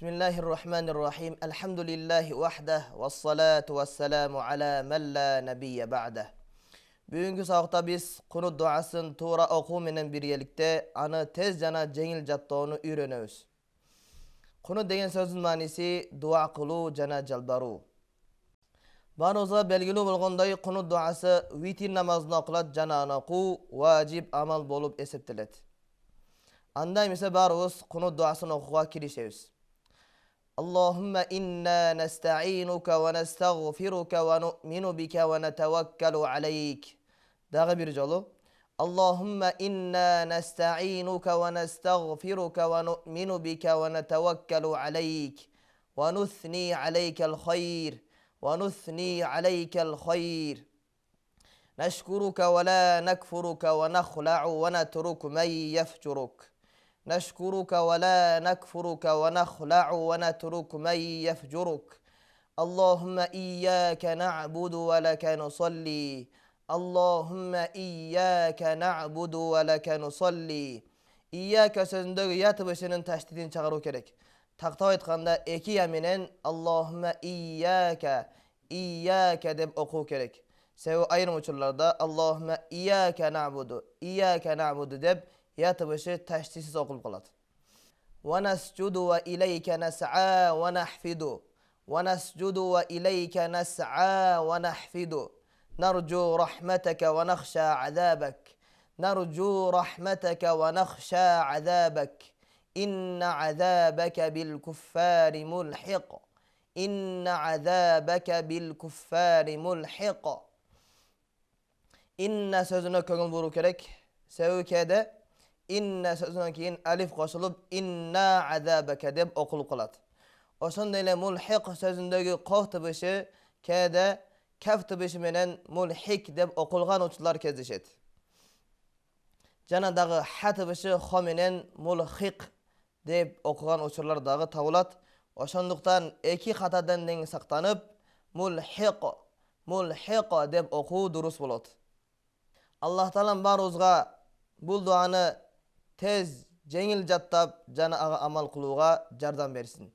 Bismillahirrahmanirrahim. Elhamdülillahi vahdah ve salatu ve selamu ala men la nebiyye ba'dah. Bugünkü sabakta biz Kunut duasın tuğra oku menen birgelikte anı tez jana jengil jattooну үйрөнөбүz. Kunut degen sözdүn manisi dua kılуу jana jalbarуу. Barыбызга белгилүү болгондой Kunut duası witr namazına okulat jana аны окуу важип амал болуп эсептелет. Анда эмесе барыбыз Kunut duasını окууга киришебиз. اللهم إنا نستعينك ونستغفرك ونؤمن بك ونتوكل عليك. Dağı bir jolu. اللهم إنا نستعينك ونستغفرك ونؤمن بك ونتوكل عليك ونثني عليك الخير ونثني عليك الخير نشكرك ولا نكفرك ونخلع ونترك من يفجرك نشكرك ولا نكفرك ونخلع ونترك من يفجرك اللهم إياك نعبد ولك نصلي اللهم إياك نعبد ولك نصلي İyyâke sözündeki yatı başının taşdidini çağırу gerek. Taqtab aytqanda eki ya menen Allahümme iyyâke deb oku gerek. Sebebi ayrim uçurlarda Allahümme iyyâke na'budu deb yatı başı taşdidsiz okulup kalat. وَنَسْجُدُ وَإِلَيْكَ نَسْعَى وَنَحْفِدُ وَنَسْجُدُ وَإِلَيْكَ نَسْعَى وَنَحْفِدُ نرجو رحمتك ونخشى عذابك نرجو رحمتك ونخشى عذابك إن عذابك بالكفار ملحق إن عذابك بالكفار ملحق إن sözüne köngül buru gerek. Sevkede inna sözüne keyin alif qoşulup inna azabaka deb okulup qalat. Oşonda ele mulhiq sözündeki qof tıbışı kede kaf tıbışı menen mulhik deb okulgan uçlar kezdişet. Jana dağı ha tıbışı xo menen mulhiq deb okugan uçurlar dağı tavulat. Oşonduktan eki xatadan den saqtanıp mulhiq deb oku durus bolat. Allah Taala barыбызга bul duanı tez jengil jattap jana amal kılууга жардам берсин.